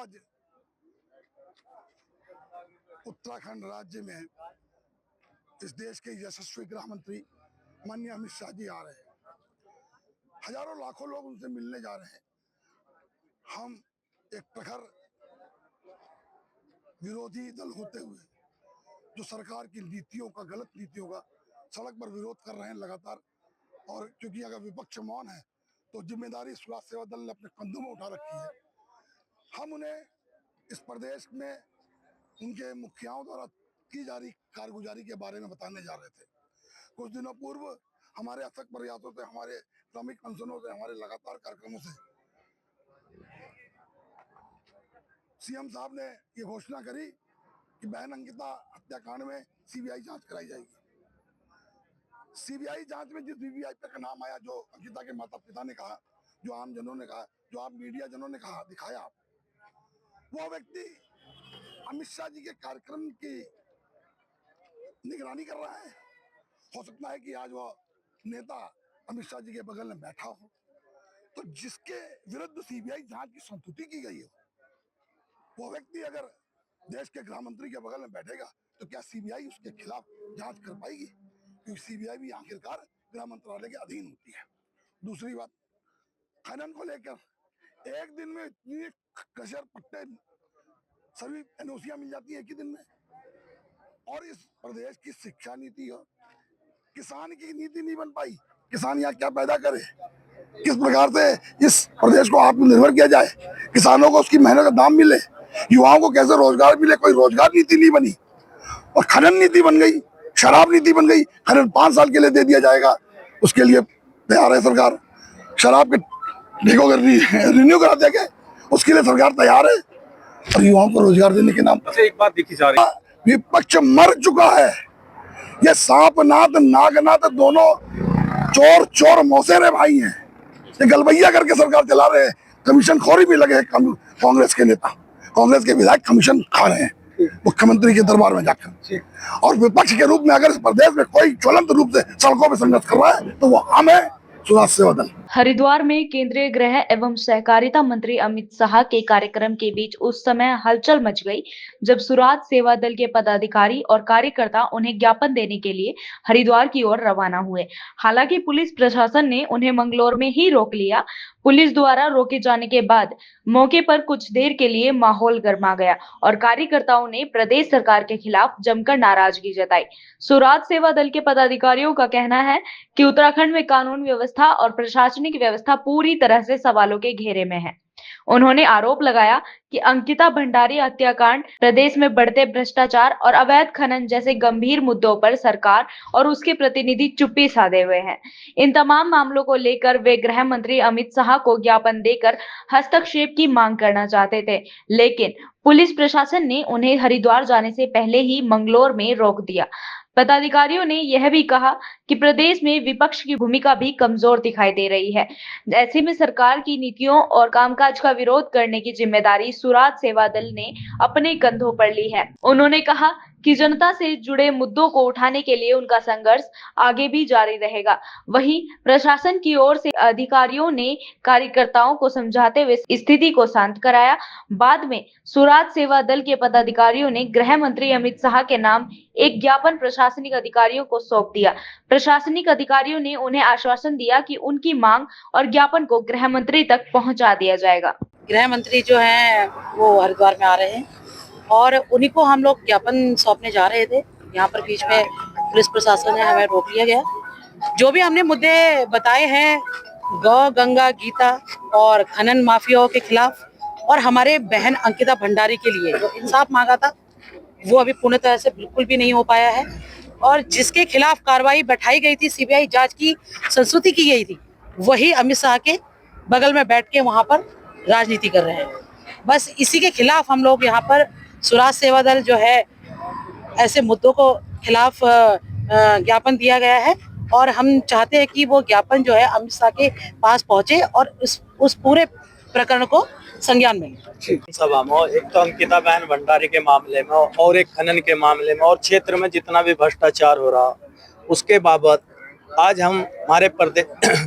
आज उत्तराखंड राज्य में इस देश के यशस्वी गृह मंत्री माननीय अमित शाह जी आ रहे हैं। हजारों लाखों लोग उनसे मिलने जा रहे हैं। हम एक प्रखर विरोधी दल होते हुए जो सरकार की नीतियों का, गलत नीतियों का सड़क पर विरोध कर रहे हैं लगातार। और क्योंकि अगर विपक्ष मौन है तो जिम्मेदारी सुराज सेवा दल ने अपने कंधों में उठा रखी है। हम उन्हें इस प्रदेश में उनके मुखियाओं द्वारा की जा रही कारगुजारी के बारे में बताने जा रहे थे। कुछ दिनों पूर्व हमारे अथक प्रयासों से, हमारे श्रमिक अनशनों से, हमारे लगातार कार्यक्रमों से सीएम साहब ने ये घोषणा करी कि बहन अंकिता हत्याकांड में सीबीआई जांच कराई जाएगी। सीबीआई जांच में जिस वीवीआईपी का नाम आया, जो अंकिता के माता पिता ने कहा, जो आम जनों ने कहा, जो आप मीडिया जनों ने कहा, दिखाया, वो व्यक्ति अमित शाह जी के कार्यक्रम की निगरानी कर रहा है। हो सकता है कि आज वह नेता अमित शाह जी के बगल में बैठा हो, तो जिसके विरुद्ध सीबीआई जांच की संस्तुति की गई हो, वो व्यक्ति अगर देश के गृह मंत्री के बगल में बैठेगा तो क्या सीबीआई उसके खिलाफ जांच कर पाएगी? क्योंकि सीबीआई भी आखिरकार गृह मंत्रालय के अधीन होती है। दूसरी बात, खनन को लेकर एक दिन में इतनी कशर पट्टे सभी एनओसियां मिल जाती है एक ही दिन में। और इस प्रदेश की शिक्षा नीति हो, किसान की नीति नहीं बन पाई। किसान यहाँ क्या पैदा करे, किस प्रकार से इस प्रदेश को आत्मनिर्भर किया जाए, किसानों को उसकी मेहनत का दाम मिले, युवाओं को कैसे रोजगार मिले, कोई रोजगार नीति नहीं बनी। और खनन नीति बन गई, शराब नीति बन गई। खनन 5 साल के लिए दे दिया जाएगा, उसके लिए तैयार है सरकार। शराब के रिन्यू करा देंगे, उसके लिए सरकार तैयार है। और युवाओं को रोजगार देने के नाम पर एक बात देखी जा रही है, विपक्ष मर चुका है। ये सांपनाथ नागनाथ दोनों चोर चोर मौसेरे भाई हैं। ये गलबैया करके सरकार चला रहे हैं। कमीशन खोरी भी लगे हैं कांग्रेस के नेता, कांग्रेस के विधायक कमीशन खा रहे हैं मुख्यमंत्री के दरबार में जाकर। और विपक्ष के रूप में अगर इस प्रदेश में कोई ज्वलंत रूप से सड़कों पर संघर्ष कर रहा है तो वो हम है, सुराज सेवा दल। हरिद्वार में केंद्रीय गृह एवं सहकारिता मंत्री अमित शाह के कार्यक्रम के बीच उस समय हलचल मच गई जब सुराज सेवा दल के पदाधिकारी और कार्यकर्ता उन्हें ज्ञापन देने के लिए हरिद्वार की ओर रवाना हुए। हालांकि पुलिस प्रशासन ने उन्हें मंगलौर में ही रोक लिया। पुलिस द्वारा रोके जाने के बाद मौके पर कुछ देर के लिए माहौल गर्मा गया और कार्यकर्ताओं ने प्रदेश सरकार के खिलाफ जमकर नाराजगी जताई। सुराज सेवा दल के पदाधिकारियों का कहना है कि उत्तराखंड में कानून व्यवस्था और प्रशासनिक व्यवस्था पूरी तरह से सवालों के घेरे में है। उन्होंने आरोप लगाया कि अंकिता भंडारी हत्याकांड, प्रदेश में बढ़ते भ्रष्टाचार और अवैध खनन जैसे गंभीर मुद्दों पर सरकार और उसके प्रतिनिधि चुप्पी साधे हुए हैं। इन तमाम मामलों को लेकर वे गृह मंत्री अमित शाह को ज्ञापन देकर हस्तक्षेप की मांग करना चाहते थे, लेकिन पुलिस प्रशासन ने उन्हें हरिद्वार जाने से पहले ही मंगलौर में रोक दिया। पदाधिकारियों ने यह भी कहा कि प्रदेश में विपक्ष की भूमिका भी कमजोर दिखाई दे रही है। ऐसे में सरकार की नीतियों और कामकाज का विरोध करने की जिम्मेदारी सुराज सेवा दल ने अपने कंधों पर ली है। उन्होंने कहा कि जनता से जुड़े मुद्दों को उठाने के लिए उनका संघर्ष आगे भी जारी रहेगा। वहीं प्रशासन की ओर से अधिकारियों ने कार्यकर्ताओं को समझाते हुए स्थिति को शांत कराया। बाद में सुराज सेवा दल के पदाधिकारियों ने गृह मंत्री अमित शाह के नाम एक ज्ञापन प्रशासनिक अधिकारियों को सौंप दिया। प्रशासनिक अधिकारियों ने उन्हें आश्वासन दिया कि उनकी मांग और ज्ञापन को गृह मंत्री तक पहुंचा दिया जाएगा। गृह मंत्री जो हैं वो हरिद्वार में आ रहे हैं और उन्हीं को हम लोग ज्ञापन सौंपने जा रहे थे। यहाँ पर बीच में पुलिस प्रशासन ने हमें रोक लिया गया। जो भी हमने मुद्दे बताए हैं गौ, गंगा, गीता और खनन माफियाओं के खिलाफ और हमारे बहन अंकिता भंडारी के लिए जो इंसाफ मांगा था वो अभी पूर्ण तरह से बिल्कुल भी नहीं हो पाया है। और जिसके खिलाफ कार्रवाई बैठाई गई थी, सीबीआई जांच की संस्तुति की गई थी, वही अमित शाह के बगल में बैठ के वहां पर राजनीति कर रहे हैं। बस इसी के खिलाफ हम लोग यहाँ पर सुराज सेवा दल जो है ऐसे मुद्दों को खिलाफ ज्ञापन दिया गया है और हम चाहते हैं कि वो ज्ञापन जो है अमित शाह के पास पहुंचे और उस पूरे प्रकरण को संज्ञान में सभा में एक तो अंकिता बहन भंडारी के मामले में और एक खनन के मामले में और क्षेत्र में जितना भी भ्रष्टाचार हो रहा उसके बाबत आज हम हमारे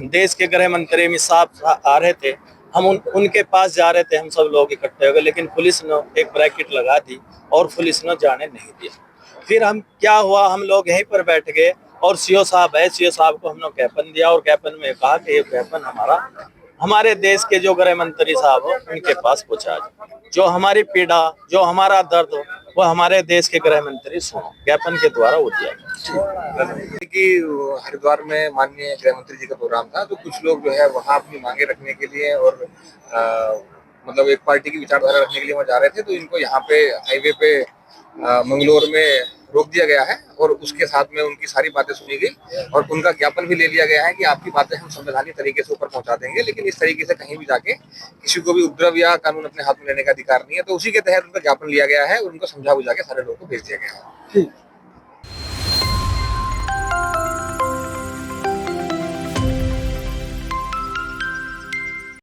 देश के गृह मंत्री अमित शाह आ रहे थे। हम उनके पास जा रहे थे, हम सब लोग इकट्ठे हो गए, लेकिन पुलिस ने एक ब्रैकेट लगा दी और पुलिस ने जाने नहीं दिया। फिर हम क्या हुआ, हम लोग यहीं पर बैठ गए और सीओ साहब है, सीओ साहब को हमने ज्ञापन दिया और ज्ञापन में कहा कि ये ज्ञापन हमारे देश के जो गृह मंत्री साहब हो उनके पास पहुंचा जाए। जो हमारी पीड़ा, जो हमारा दर्द हो, वो हमारे देश के गृह मंत्री सुनो, ज्ञापन के द्वारा वो दिया। कि हरिद्वार में माननीय गृह मंत्री जी का प्रोग्राम था, तो कुछ लोग जो है वहाँ अपनी मांगे रखने के लिए और मतलब एक पार्टी की विचारधारा रखने के लिए वहाँ जा रहे थे, तो इनको यहाँ पे हाईवे पे मंगलोर में रोक दिया गया है और उसके साथ में उनकी सारी बातें सुनी गई और उनका ज्ञापन भी ले लिया गया है कि आपकी बातें हम संवैधानिक तरीके से ऊपर पहुंचा देंगे, लेकिन इस तरीके से कहीं भी जाके किसी को भी उपद्रव या कानून अपने हाथ में लेने का अधिकार नहीं है। तो उसी के तहत उनका ज्ञापन लिया गया है और उनको समझा बुझा के सारे लोगों को भेज दिया गया है।